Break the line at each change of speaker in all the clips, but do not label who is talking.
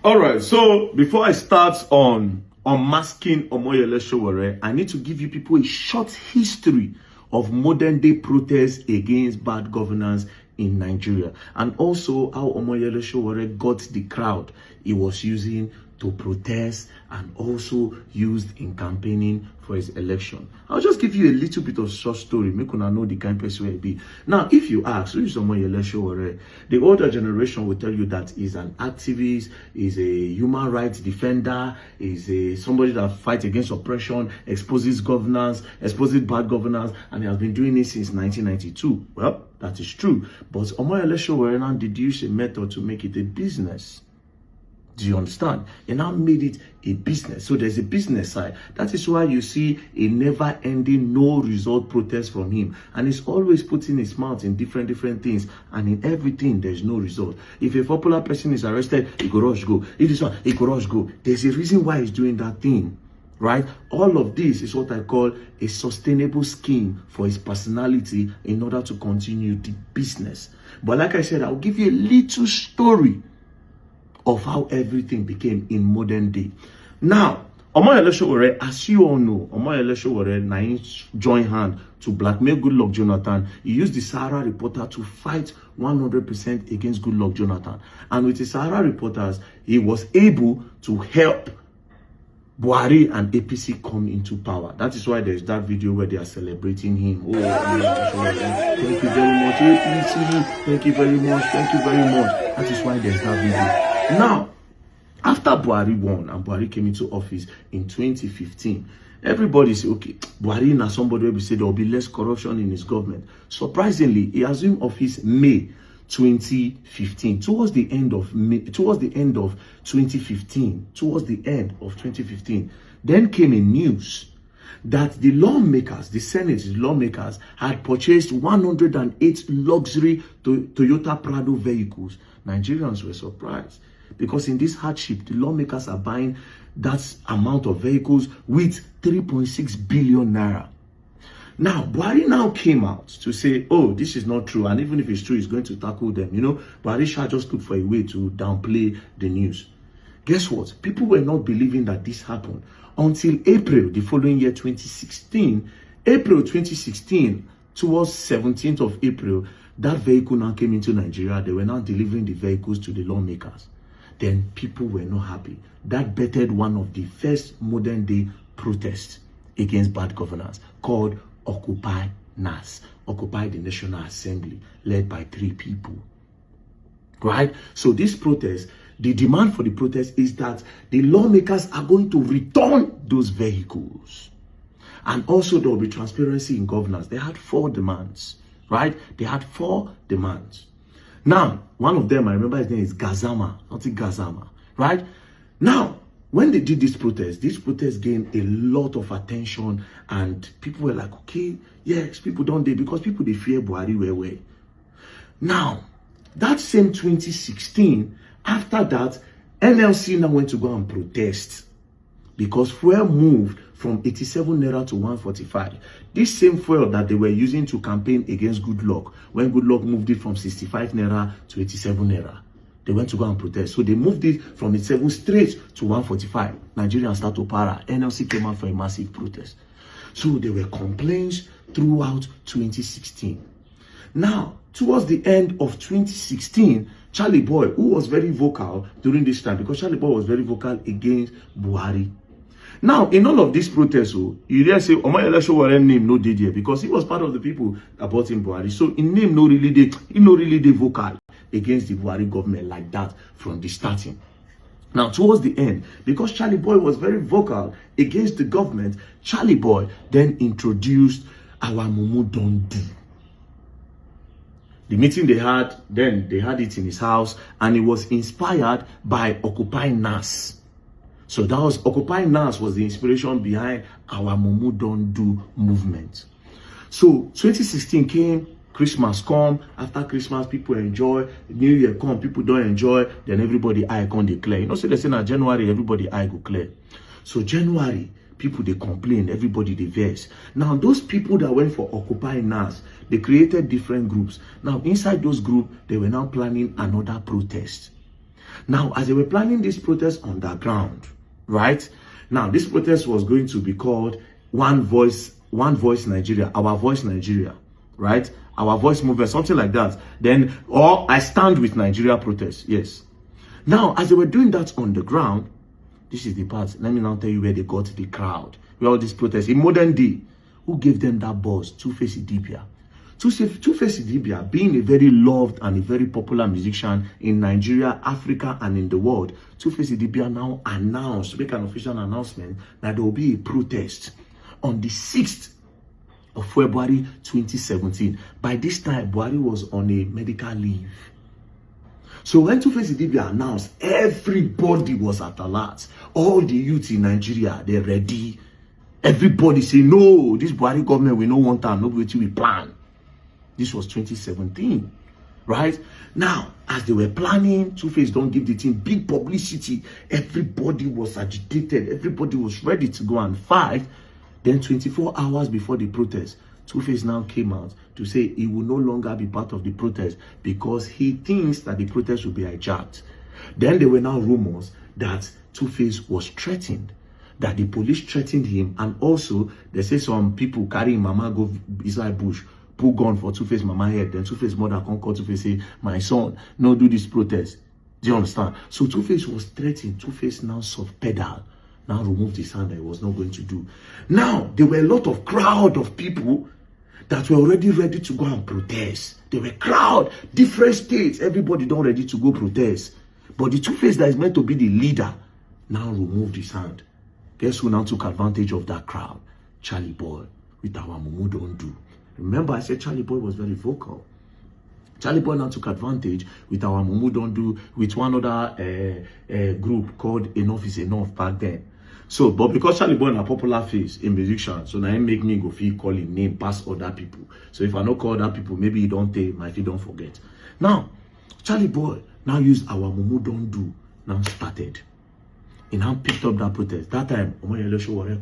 All right, so before I start on unmasking Omoyele Sowore, I need to give you people a short history of modern day protests against bad governance in Nigeria, and also how Omoyele Sowore got the crowd he was using to protest and also used in campaigning for his election. I'll just give you a little bit of short story, make una know the kind of person will be. Now, if you ask, who is Omoyele Sowore? The older generation will tell you that he's an activist, he's a human rights defender, he's somebody that fights against oppression, exposes governance, exposes bad governance, and he has been doing it since 1992. Well, that is true. But Omoyele Sowore now deduced a method to make it a business. Do you understand? He now made it a business. So there's a business side. That is why you see a never-ending, no-result protest from him. And he's always putting his mouth in different things. And in everything, there's no result. If a popular person is arrested, he go rush go. If this one, he go rush go. There's a reason why he's doing that thing. Right? All of this is what I call a sustainable scheme for his personality in order to continue the business. But like I said, I'll give you a little story of how everything became in modern day. Now, Omoyele Sowore, as you all know, Omoyele Sowore now join hand to blackmail Goodluck Jonathan. He used the Sahara Reporter to fight 100% against Goodluck Jonathan. And with the Sahara Reporters, he was able to help Buhari and APC come into power. That is why there's that video where they are celebrating him. Oh, thank you very much, APC. Thank you very much. Thank you very much. That is why there's that video. Now, after Buhari won and Buhari came into office in 2015, everybody said, okay, Buhari now somebody will say there will be less corruption in his government. Surprisingly, he assumed office May 2015. Towards the end of 2015, then came a news that the lawmakers, the Senate lawmakers, had purchased 108 luxury Toyota Prado vehicles. Nigerians were surprised because in this hardship, the lawmakers are buying that amount of vehicles with 3.6 billion naira. Now, Buhari now came out to say, oh, this is not true. And even if it's true, he's going to tackle them. You know, Buhari shall just look for a way to downplay the news. Guess what? People were not believing that this happened until April, the following year, 2016. April 2016, towards 17th of April, that vehicle now came into Nigeria. They were now delivering the vehicles to the lawmakers. Then people were not happy. That bettered one of the first modern day protests against bad governance called Occupy NAS, Occupy the National Assembly, led by 3 people. Right? So this protest, the demand for the protest is that the lawmakers are going to return those vehicles. And also there will be transparency in governance. They had 4 demands. Right? They had 4 demands. Now, one of them, I remember his name is Gazama, not Gazama, right? Now, when they did this protest gained a lot of attention, and people were like, okay, yes, people don't they, because people, they fear Buhari way. Now, that same 2016, after that, NLC now went to go and protest because fuel moved from 87 naira to 145. This same fuel that they were using to campaign against Goodluck, when Goodluck moved it from 65 naira to 87 naira, they went to go and protest. So they moved it from 87 straight to 145. Nigerians start to para. NLC came out for a massive protest. So there were complaints throughout 2016. Now, towards the end of 2016, Charlie Boy, who was very vocal during this time, because Charlie Boy was very vocal against Buhari. Now, in all of these protests, you dare say Omoyele Sowore name no did here because he was part of the people that bought him Buhari. So in name no really did vocal against the Buhari government like that from the starting. Now, towards the end, because Charlie Boy was very vocal against the government, Charlie Boy then introduced our Mumu Don't Do. The meeting they had, then they had it in his house, and it was inspired by Occupy NAS. So that was Occupy NAS was the inspiration behind our Mumu Don't Do movement. So 2016 came, Christmas come, after Christmas people enjoy, New Year come, people don't enjoy, then everybody eye can declare. You know, so they say now January everybody eye go clear. So January, people they complain, everybody they vex. Now those people that went for Occupy NAS, they created different groups. Now inside those groups, they were now planning another protest. Now, as they were planning this protest underground, right? Now, this protest was going to be called One Voice Nigeria, Our Voice Nigeria, right? Our Voice Movement, something like that. Then, or I Stand with Nigeria protest, yes. Now, as they were doing that on the ground, this is the part. Let me now tell you where they got the crowd. Where all these protests in modern day, who gave them that buzz? Two-Face Idibia. Two-Face Idibia, being a very loved and a very popular musician in Nigeria, Africa, and in the world, Two-Face Idibia now announced, make an official announcement that there will be a protest on the 6th of February 2017. By this time, Buhari was on a medical leave. So when Two-Face Idibia announced, everybody was at alert. All the youth in Nigeria, they're ready. Everybody say, no, this Buhari government, we don't want that. Nobody we plan. This was 2017, right? Now, as they were planning, Two-Face don't give the team big publicity. Everybody was agitated. Everybody was ready to go and fight. Then 24 hours before the protest, Two-Face now came out to say he will no longer be part of the protest because he thinks that the protest will be hijacked. Then there were now rumors that Two-Face was threatened, that the police threatened him, and also they say some people carrying mama go inside bush, put gun for Two-Face mama head. Then Two-Face mother come call Two-Face say, my son, no do this protest. Do you understand? So Two-Face was threatened. Two-Face now soft pedal, now removed his hand that he was not going to do. Now there were a lot of crowd of people that were already ready to go and protest. There were crowd, different states, everybody don't ready to go protest. But the Two-Face that is meant to be the leader now removed his hand. Guess who now took advantage of that crowd? Charlie Boy with our Mumu Don't Do. Remember, I said Charlie Boy was very vocal. Charlie Boy now took advantage with our Mumu Don't Do with one other group called Enough Is Enough back then. So, but because Charlie Boy is a popular face, a musician, so now it make me go feel call him name past other people. So if I don't call other people, maybe he don't take, my feet don't forget. Now, Charlie Boy now used our Mumu Don't Do, now started. He now picked up that protest. That time, Omoyele Sowore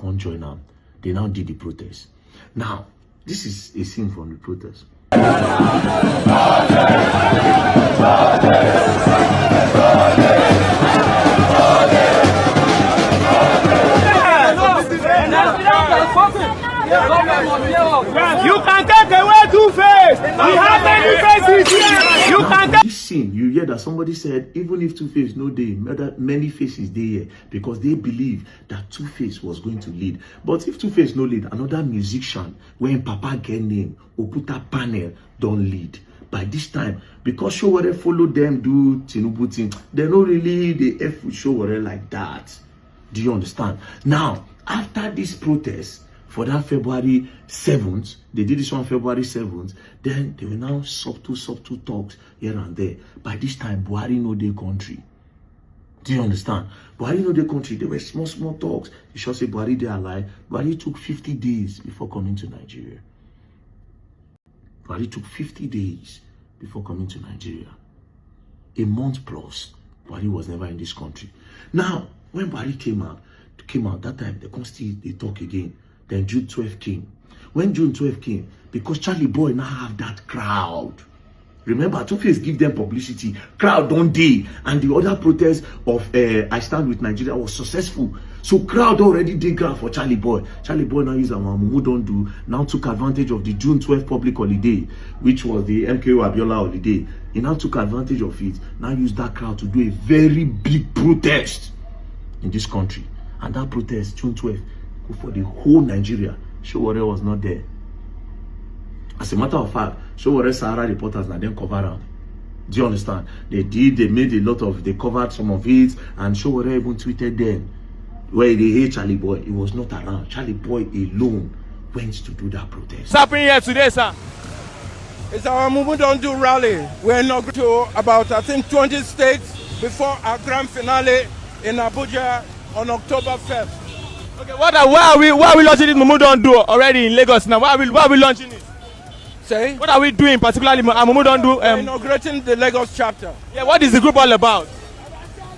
come join them. They now did the protest. Now, this is a scene from the protest.
You can take away Two-Face. We have many faces here. You can take.
This scene, you hear that somebody said, even if Two-Face no day, many faces they here because they believe that Two-Face was going to lead. But if Two-Face no lead, another musician, when Papa get name, Oputa Panel don't lead. By this time, because Sowore follow them do Tinubu thing, they don't really the F with Sowore like that. Do you understand? Now, after this protest, for that February 7th, they did this on February 7th, then there were now subtle talks here and there. By this time, Buhari know their country. Do you understand? Buhari know their country. There were small talks. You should say Buhari they are alive. Buhari took 50 days before coming to Nigeria. Buhari took 50 days before coming to Nigeria. A month plus, Buhari was never in this country. Now, when Buhari came out that time, they talk again. Then June 12 came. When June 12 came, because Charlie Boy now have that crowd. Remember, Two-Face give them publicity. Crowd don't day. And the other protest of I Stand with Nigeria was successful. So crowd already did ground for Charlie Boy. Charlie Boy now used our Mumu Don't Do. Now took advantage of the June 12 public holiday, which was the MKO Abiola holiday. He now took advantage of it. Now used that crowd to do a very big protest in this country. And that protest, June 12, for the whole Nigeria. Sowore was not there. As a matter of fact, Sowore Sahara reporters now then cover them. Do you understand? They made a lot of, they covered some of it, and Sowore even tweeted them where they hate Charlie Boy. He was not around. Charlie Boy alone went to do that protest.
What's happening here today, sir? It's our Mumu Don't Do rally. We're not to about, I think, 20 states before our grand finale in Abuja on October 1st. Okay, why are we launching this Mumu Don't Do already in Lagos now? Why are we launching it?
Say?
What are we doing particularly Mumu Don't Do?
Inaugurating the Lagos chapter.
Yeah, what is the group all about?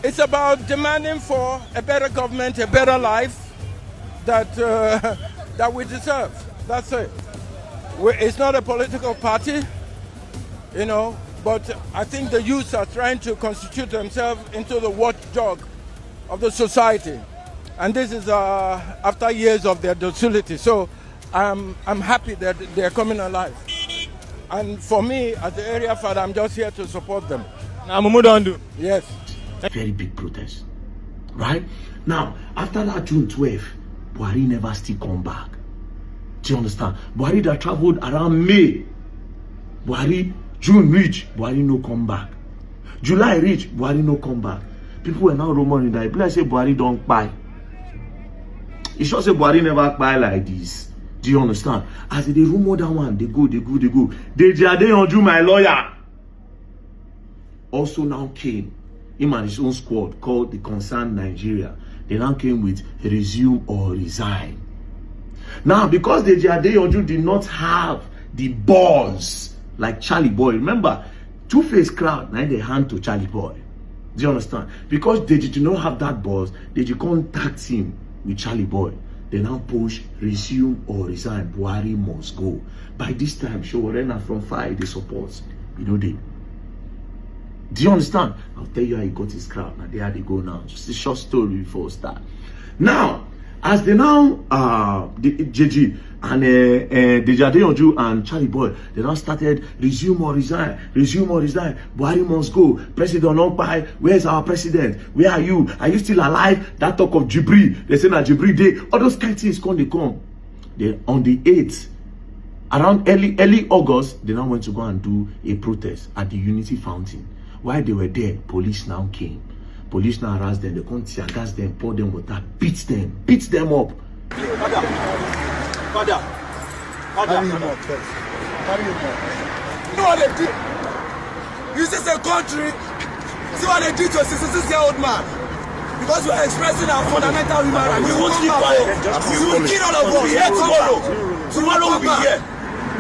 It's about demanding for a better government, a better life that that we deserve. That's it. It's not a political party. You know,
But I think the youth are trying to constitute themselves into the watchdog of the society. And this is after years of their docility. So I'm happy that they're coming alive. And for me, as the area father, I'm just here to support them.
Now, Mumu don't do.
Yes.
Very big protest. Right? Now, after that June 12th, Buhari never still come back. Do you understand? Buhari that traveled around May. Buhari, June reach, Buhari no come back. July reach, Buhari no come back. People were now rumoring that if I say Buhari don't buy. It should say Buhari never buy like this. Do you understand? As they rumor that one, they go. Deji Adeyanju, my lawyer, also now came. Him and his own squad called the Concerned Nigeria. They now came with resume or resign. Now, because Deji Adeyanju did not have the balls like Charlie Boy. Remember, Two-Face crowd, now they hand to Charlie Boy. Do you understand? Because Deji did not have that balls, Deji contact him with Charlie Boy. They now push resume or resign. Buhari must go. By this time, Showorena from Fire, they support. You know they. Do you understand? I'll tell you how he got his crowd. Now there they go now. Just a short story before we start. Now, as they now JG and Deji Adeyanju and Charlie Boy, they now started resume or resign. Buhari must go. President Onkpai, where's our president? Where are you? Are you still alive? That talk of Jibri, they say that Jibri day. All those kind of things they come. They on the 8th, around early August, they now went to go and do a protest at the Unity Fountain. While they were there, police now came. Police now harassed them. They come tear gas them, pour them water, beat them up.
Father. Carry him up first. You know what they did? You just a country. See what they did to a 66-year-old man. Because we are expressing our fundamental human rights. We won't keep quiet. We will kill all of us. We will tomorrow. Tomorrow will be here.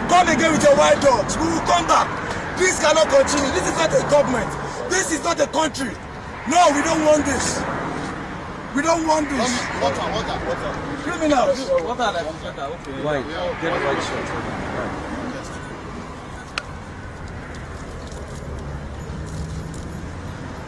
Come again with your white dogs. We will come back. This cannot continue. This is not a government. This is not a country. No, we don't want this. We don't want this. Water. Criminals. Water. Okay. White. Get a white shirt.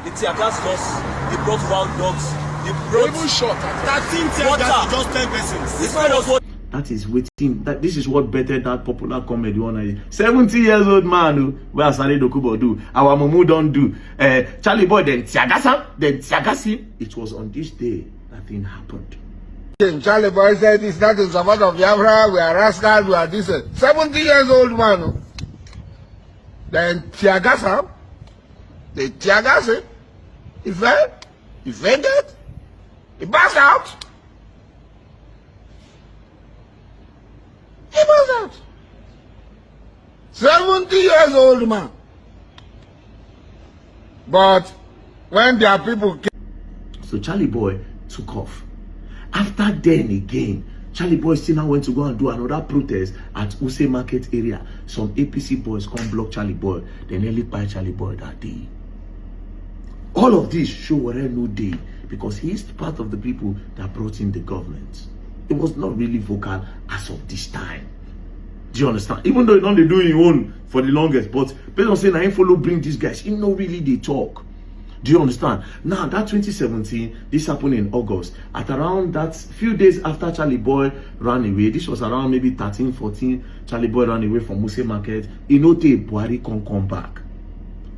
The tear gas loss. They brought wild dogs. They brought even shot. 13 tear gas to just 10 persons. This man was what.
That is waiting. This is what better that popular comedy one. 70 years old man where Asare Dokubo do. Our Mumu don't do. Charlie Boy then Tiagasi. It was on this day that thing happened.
Charlie Boy said it's not in support of Biafra, we are rascals, we are this. 70 years old man. Then Tiagasa. They Tiagasi. He fell. He fainted. He passed out. He was out. 70 years old man. But when their people came.
So Charlie Boy took off. After then again, Charlie Boy still now went to go and do another protest at Use Market area. Some APC boys come block Charlie Boy. They nearly buy Charlie Boy that day. All of this show Showore no day because he is part of the people that brought in the government. It was not really vocal as of this time. Do you understand? Even though he don't do his own for the longest, but based on saying I ain't follow bring these guys, he know really they talk. Do you understand? Now that 2017, this happened in August. At around that few days after Charlie Boy ran away, this was around maybe 13, 14, Charlie Boy ran away from Use Market. Inote Buhari come back.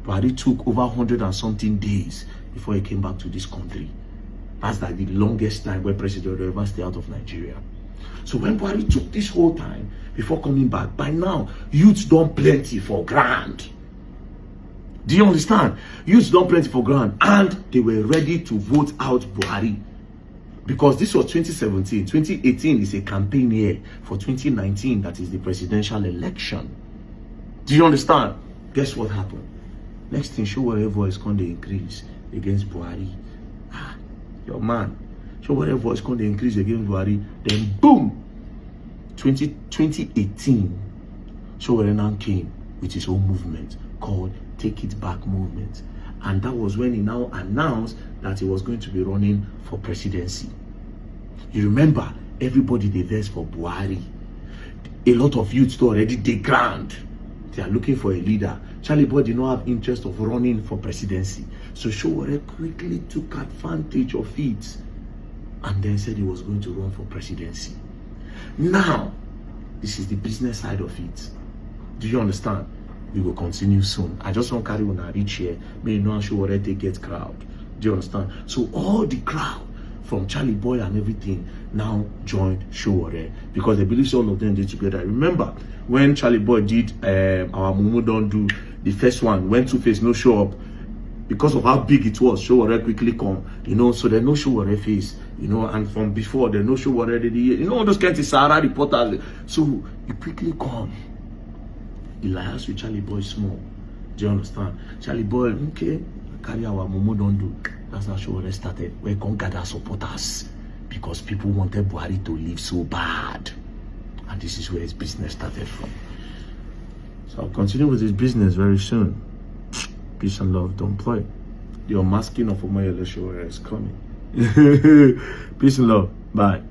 Buhari took over 100 and something days before he came back to this country. That's like the longest time where President will ever stay out of Nigeria. So when Buhari took this whole time before coming back, by now, youths done plenty for grand. Do you understand? Youths done plenty for grand. And they were ready to vote out Buhari. Because this was 2017. 2018 is a campaign year for 2019. That is the presidential election. Do you understand? Guess what happened? Next thing, Showore voice going to increase against Buhari. Your man, Showore voice going to increase against Buhari. Then boom, 2018, Showore now came with his own movement called Take It Back Movement. And that was when he now announced that he was going to be running for presidency. You remember, everybody they versed for Buhari. A lot of youths already they ground. They are looking for a leader. Charlie Boy did not have interest of running for presidency. So Sowore quickly took advantage of it and then said he was going to run for presidency. Now, this is the business side of it. Do you understand? We will continue soon. I just want to carry on a reach here. May you know how Sowore they get crowd. Do you understand? So all the crowd from Charlie Boy and everything now joined Sowore because they believe all of them did together. Remember when Charlie Boy did our Mumu Don't Do, the first one, when Two-Face no show up, because of how big it was, Sowore quickly come, you know, so they no Sowore face, you know, and from before they no Sowore, you know, those kinds of Sahara reporters. So you quickly come. The liars with Charlie Boy small. Do you understand? Charlie Boy, okay, carry our Mumu Don't Do. That's how Sowore started. We can gather supporters because people wanted Buhari to live so bad. And this is where his business started from. So I'll continue with his business very soon. Peace and love, don't play. The unmasking of Omoyele Sowore is coming. Peace and love, bye.